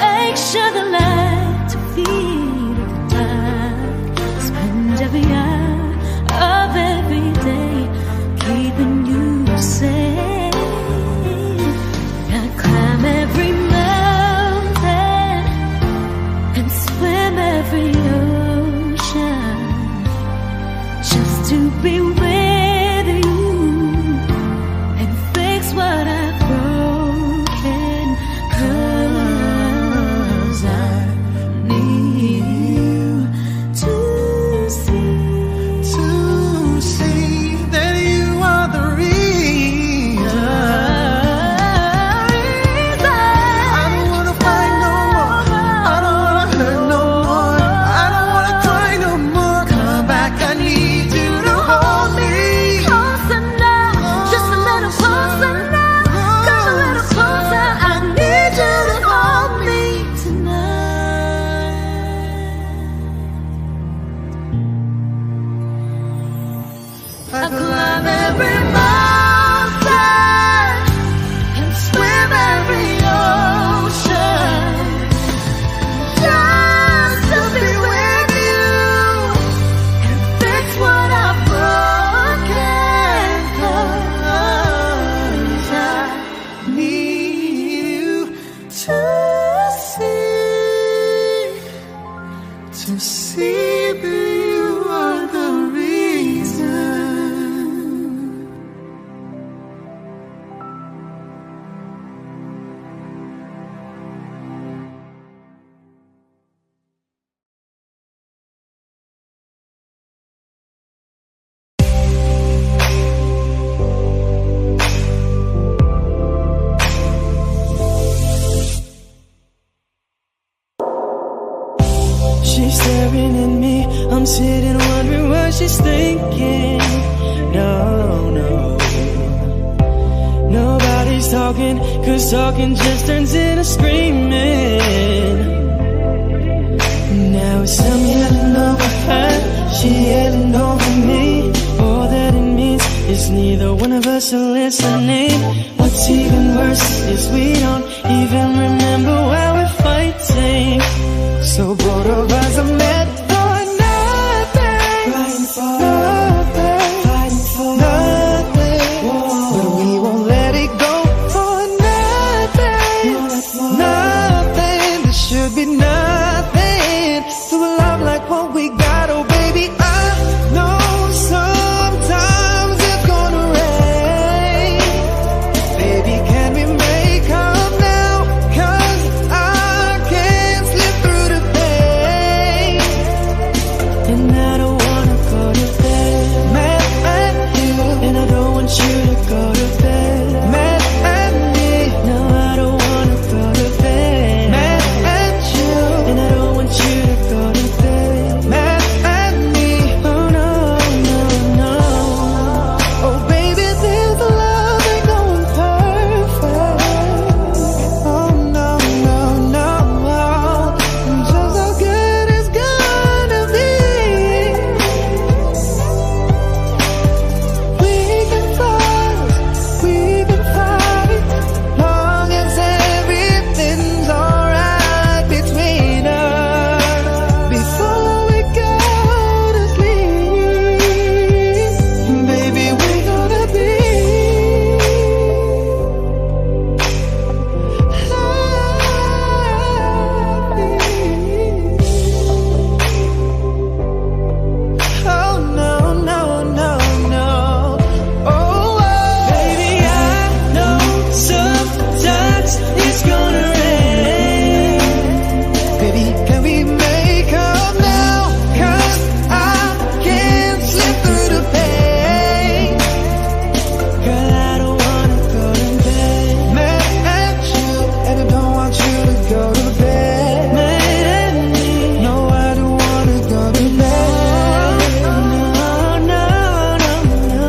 make sure the lights are feed of dark. Spend every hour of every day keeping you safe. I'd climb every mountain and swim every ocean just to be with you and fix what I've broken. 'Cause I need you to see sitting wondering what she's thinking. No, no, nobody's talking, 'cause talking just turns into screaming. Now it's I'm yelling over her, she yelling over me. All that it means is neither one of us are listening. What's even worse is we don't even remember why we're fighting. So both of us are meant for nothing, fighting for nothing, fighting for nothing. But we won't let it go for nothing, nothing. There should be nothing to a love like what we got. Oh baby, I know sometimes it's gonna rain. Baby, can we make up now? 'Cause I can't slip through the pain. And I don't wanna go to bed mad at you, and I don't want you to go to bed mad at me. No, I don't wanna go to bed mad at you, and I don't want you to go to bed mad at me. Oh no, no, no. Oh baby, this love ain't going perfect. Oh no, no, no. Just how good it's gonna be. We can fight, we can fight, long as everything's alright between us. Before we go to sleep, baby, we're gonna be oh no, no, no, no. Oh, baby, I know sometimes it's gonna rain. Baby, can we make up now? 'Cause I can't slip through the pain. Girl, I don't wanna go to bed mad at you, and I don't want you to go to bed mad at me. No, I don't wanna go to bed. No, no, no, no.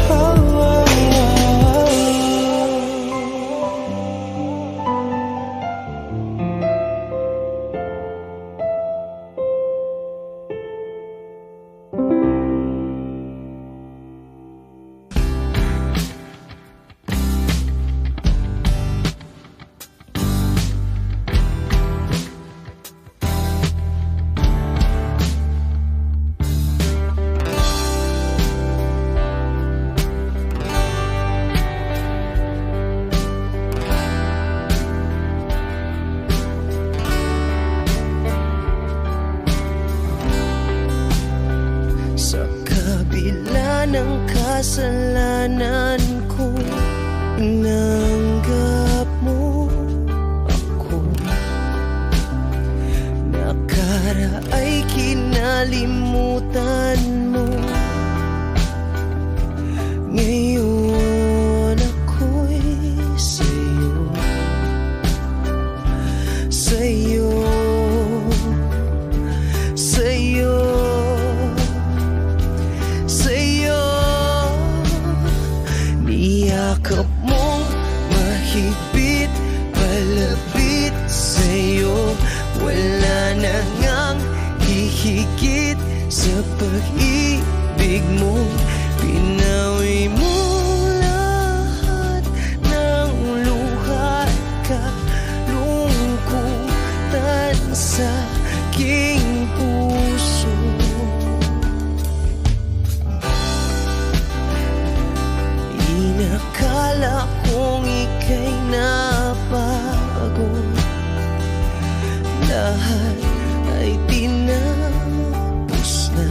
Oh, oh, oh. Sa kabila ng kasalanan ko, inanggap mo ako. Nakaraay kinalimutan mo. Ngayon ako'y sa'yo, sa'yo, sa'yo, sa'yo. Niyakap mong mahigpit, palapit sa'yo. Wala na ngang hihigit sa pag-ibig mo. Pinawi mo lahat ng luha at kalungkutan sa aking puso. Inakala kong ika'y napagod, lahat ay tinapos na.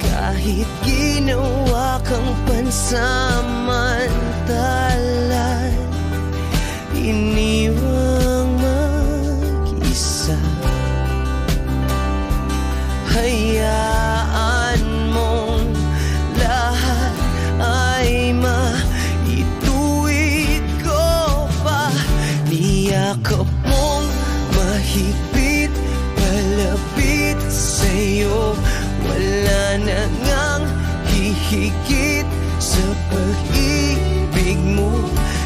Kahit ginawa kang pansamantalan, iniwang mag-isa. Hayaan mong lahat ay maituwid ko pa. Niyakap mong mahigpit, higit sa pag-ibig mo.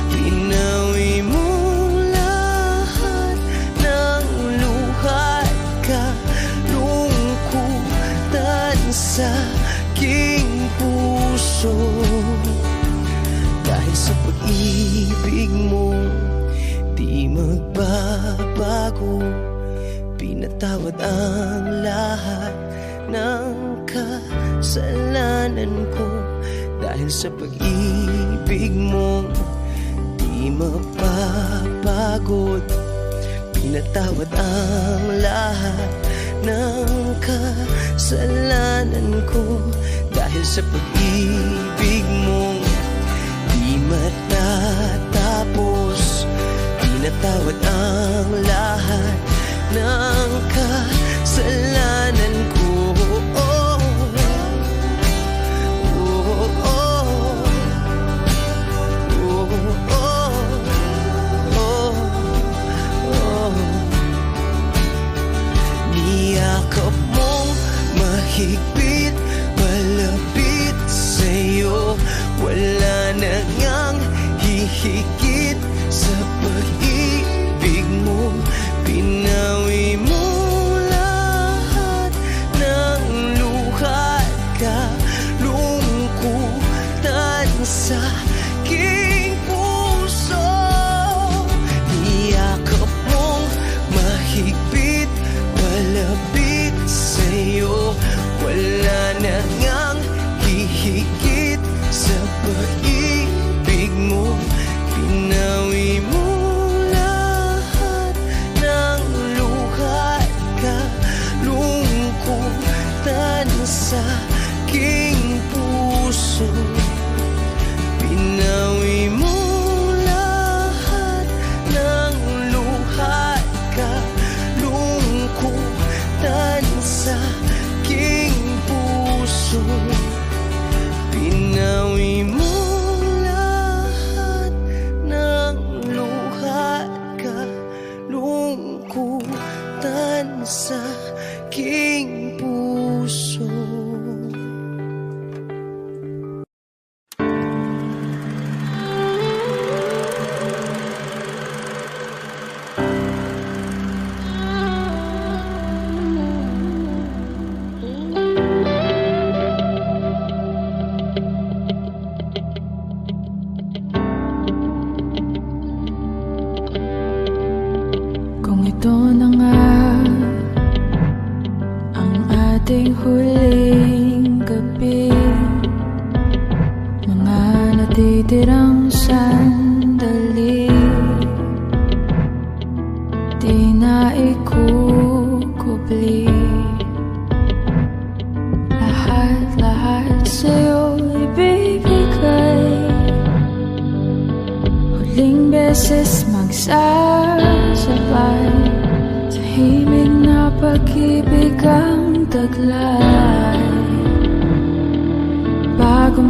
Pinawi mo lahat ng luhat kalungkutan sa aking puso. Dahil sa pag-ibig mo, di magbabago. Pinatawad ang lahat ng kasalanan ko. Dahil sa pag-ibig mo, di mapapagod. Pinatawad ang lahat ng kasalanan ko. Dahil sa pag-ibig mo, di matatapos. Pinatawad ang lahat ng kasalanan ko. Niyakap mong mahigpit, malapit sa'yo. Wala na ngang hihigit sa pag-ibig mo. Pinawi mo lahat ng luhat kalungkutan sa aking puso. Niyakap mong mahigpit, malapit sa'yo. Wala na ngang hihigit sa pag-ibig mo. Pinawi mo lahat ng luhat kalungkutan sa aking puso. Pinawi mo lahat ng luhat kalungkutan sa aking puso. Pinawi mo lahat ng luhat kalungkutan sa aking puso. Kung ito na nga ang ating huling gabi, mga natitirang sandali, di na ikukubli. Lahat sa'yo ibibigay. Huling beses magsasabay, tahimik na pag-ibig ang taglay. Bago